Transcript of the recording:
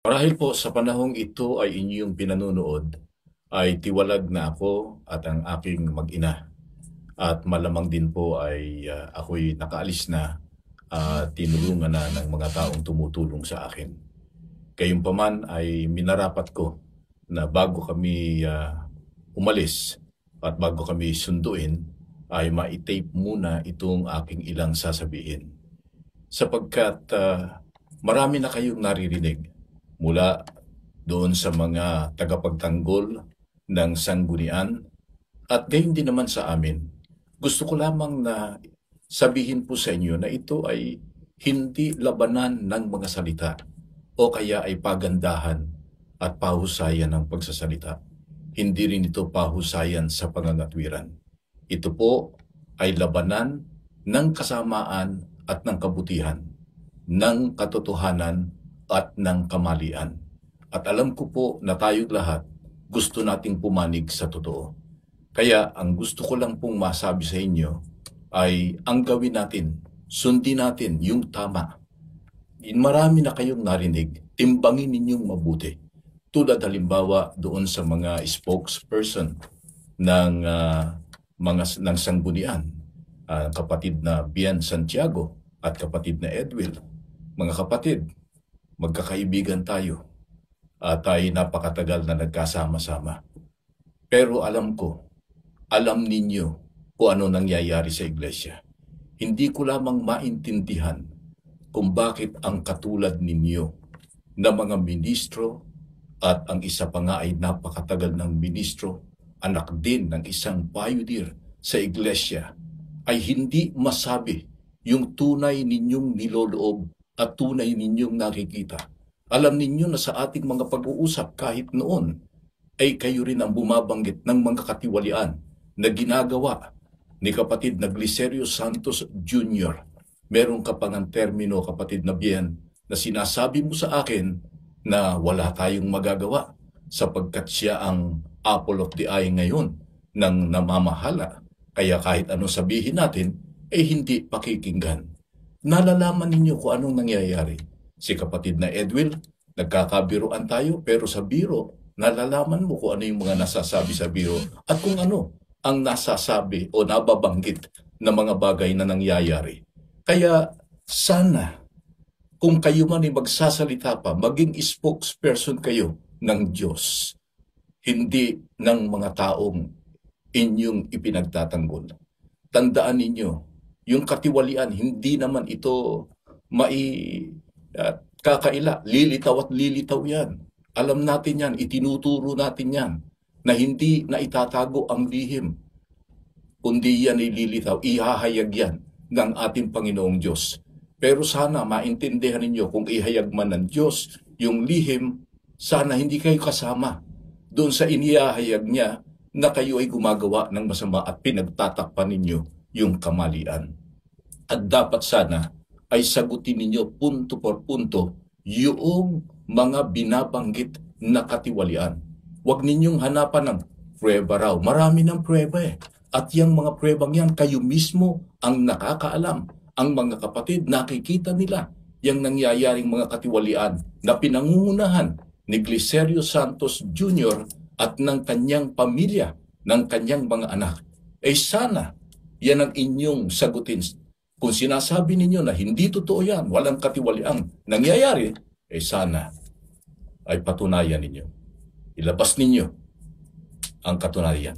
Marahil po sa panahong ito ay inyong pinanunood, ay tiwalag na ako at ang aking mag-ina. At malamang din po ay ako'y nakaalis na at tinulungan na ng mga taong tumutulong sa akin. Gayunpaman ay minarapat ko na bago kami umalis at bago kami sunduin, ay ma-tape muna itong aking ilang sasabihin. Sapagkat marami na kayong naririnig mula doon sa mga tagapagtanggol ng sanggunian at gayon din naman sa amin. Gusto ko lamang na sabihin po sa inyo na ito ay hindi labanan ng mga salita o kaya ay pagandahan at pahusayan ng pagsasalita. Hindi rin ito pahusayan sa pangangatwiran. Ito po ay labanan ng kasamaan at ng kabutihan, ng katotohanan at ng kamalian. At alam ko po na tayo lahat gusto nating pumanig sa totoo. Kaya ang gusto ko lang pong masabi sa inyo ay ang gawin natin, sundin natin yung tama. Marami na kayong narinig, timbangin ninyong mabuti. Tulad halimbawa doon sa mga spokesperson ng ng sanggunian, kapatid na Bian Santiago at kapatid na Edwil. Mga kapatid, magkakaibigan tayo at tayo napakatagal na nagkasama-sama. Pero alam ninyo kung ano nangyayari sa iglesia. Hindi ko lamang maintindihan kung bakit ang katulad ninyo na mga ministro at ang isa pa nga ay napakatagal ng ministro, anak din ng isang pioneer sa iglesia, ay hindi masabi yung tunay ninyong niloloob at tunay ninyong nakikita. Alam ninyo na sa ating mga pag-uusap kahit noon, ay kayo rin ang bumabanggit ng mga katiwalian na ginagawa ni kapatid na Glicerio Santos Jr. Meron ka pang ang termino, kapatid na Bien, na sinasabi mo sa akin na wala tayong magagawa sapagkat siya ang apple of the eye ngayon ng namamahala. Kaya kahit anong sabihin natin, ay hindi pakikinggan. Nalalaman ninyo kung anong nangyayari. Si kapatid na Edwil, nagkakabiroan tayo, pero sa biro, nalalaman mo kung ano yung mga nasasabi sa biro at kung ano ang nasasabi o nababanggit na mga bagay na nangyayari. Kaya sana, kung kayo man ay magsasalita pa, maging spokesperson kayo ng Diyos, hindi ng mga taong inyong ipinagtatanggol. Tandaan ninyo, yung katiwalian, hindi naman ito kakaila. Lilitaw at lilitaw yan. Alam natin yan, itinuturo natin yan, na hindi na itatago ang lihim, kundi yan ay lilitaw, ihahayag yan ng ating Panginoong Diyos. Pero sana maintindihan ninyo kung ihayag man ng Diyos yung lihim, sana hindi kayo kasama doon sa inihahayag niya na kayo ay gumagawa ng masama at pinagtatakpan ninyo yung kamalian. At dapat sana ay sagutin ninyo punto por punto yung mga binabanggit na katiwalian. Huwag ninyong hanapan ng prueba raw. Marami ng prueba eh. At yung mga pruebang yan, kayo mismo ang nakakaalam. Ang mga kapatid, nakikita nila yung nangyayaring mga katiwalian na pinangungunahan ni Glicerio Santos Jr. at ng kanyang pamilya, ng kanyang mga anak. Eh sana, yan ang inyong sagutin. Kung sinasabi ninyo na hindi totoo yan, walang katiwaliang nangyayari, eh sana ay patunayan ninyo. Ilabas ninyo ang katunayan.